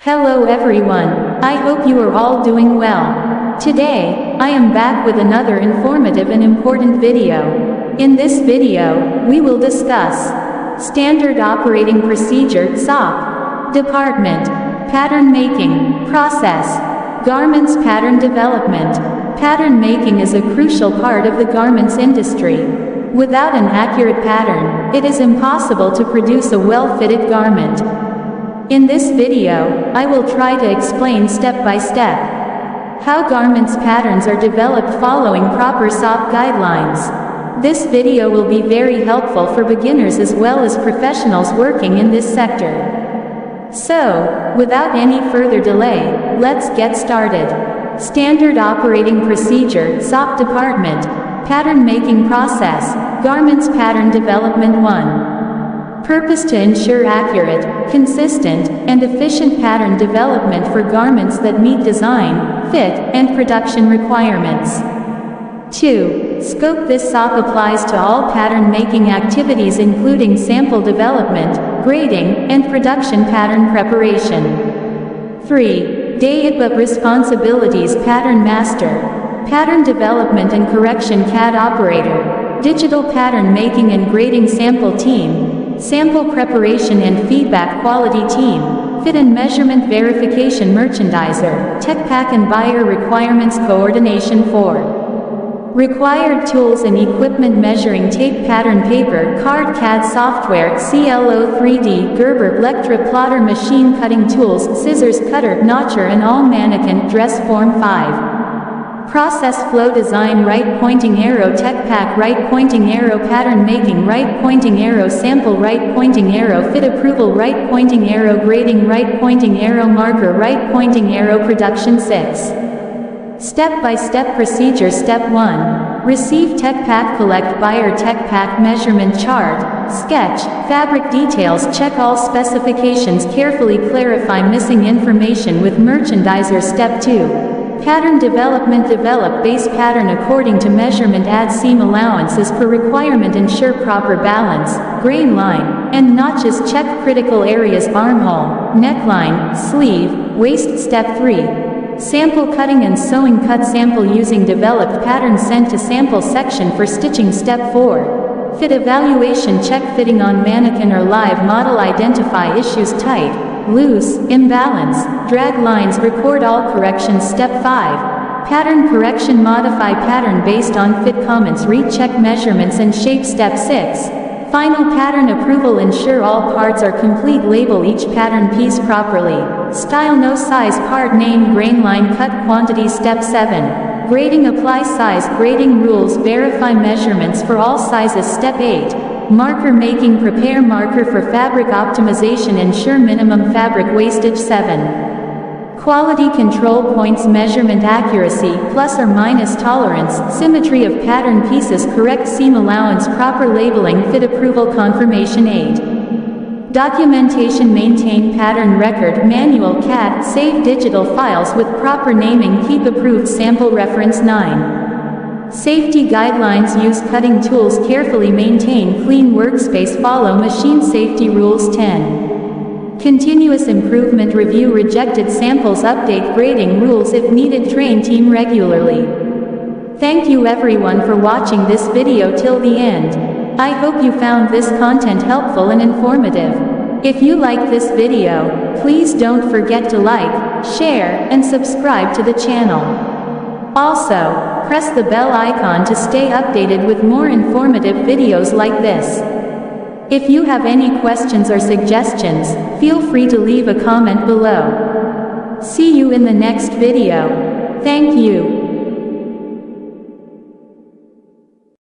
Hello everyone, I hope you are all doing well. Today, I am back with another informative and important video. In this video, we will discuss Standard Operating Procedure (SOP), Department, Pattern Making, Process, Garments Pattern Development. Pattern making is a crucial part of the garments industry. Without an accurate pattern, it is impossible to produce a well-fitted garment. In this video, I will try to explain step by step how garments patterns are developed following proper SOP guidelines. This video will be very helpful for beginners as well as professionals working in this sector. So, without any further delay, let's get started. Standard Operating Procedure (SOP) Department, Pattern Making Process, Garments Pattern Development 1. Purpose: to ensure accurate, consistent, and efficient pattern development for garments that meet design, fit, and production requirements. 2. Scope: this SOP applies to all pattern making activities including sample development, grading, and production pattern preparation. 3. DAIP responsibilities: Pattern Master, Pattern Development and Correction CAD Operator, Digital Pattern Making and Grading Sample Team, Sample Preparation and Feedback Quality Team, Fit and Measurement Verification Merchandiser, Tech Pack and Buyer Requirements Coordination. 4. Required tools and equipment: measuring tape, pattern paper, card, CAD software, CLO, 3D, Gerber, Lectra plotter, machine cutting tools, scissors, cutter, notcher and all mannequin, dress form. 5. Process flow: design, right pointing arrow, tech pack, right pointing arrow, pattern making, right pointing arrow, sample, right pointing arrow, fit approval, right pointing arrow, grading, right pointing arrow, marker, right pointing arrow, production. 6. Step-by-step procedure. Step 1. Receive tech pack, collect buyer tech pack, measurement chart, sketch, fabric details, check all specifications, carefully clarify missing information with merchandiser. Step 2. Pattern development: develop base pattern according to measurement, add seam allowances per requirement, ensure proper balance, grain line, and notches, check critical areas, armhole, neckline, sleeve, waist. Step 3. Sample cutting and sewing: cut sample using developed pattern, sent to sample section for stitching. Step 4. Fit evaluation: check fitting on mannequin or live model, identify issues, tight, loose, imbalance, drag lines, record all corrections. Step 5. Pattern correction: modify pattern based on fit comments, recheck measurements and shape. Step 6. Final pattern approval: ensure all parts are complete, label each pattern piece properly, style, no size part, name, grain line, cut quantity. Step 7. Grading: apply size grading rules, verify measurements for all sizes. Step 8. Marker making: prepare marker for fabric optimization, ensure minimum fabric wastage. 7. Quality control points: measurement accuracy, plus or minus tolerance, symmetry of pattern pieces, correct seam allowance, proper labeling, fit approval confirmation. 8. Documentation: maintain pattern record, manual, CAD, save digital files with proper naming, keep approved sample reference. 9. Safety guidelines: use cutting tools carefully, maintain clean workspace, follow machine safety rules. 10. Continuous improvement: review rejected samples, update grading rules if needed, train team regularly. Thank you everyone for watching this video till the end. I hope you found this content helpful and informative. If you like this video, please don't forget to like, share, and subscribe to the channel. Also, press the bell icon to stay updated with more informative videos like this. If you have any questions or suggestions, feel free to leave a comment below. See you in the next video. Thank you.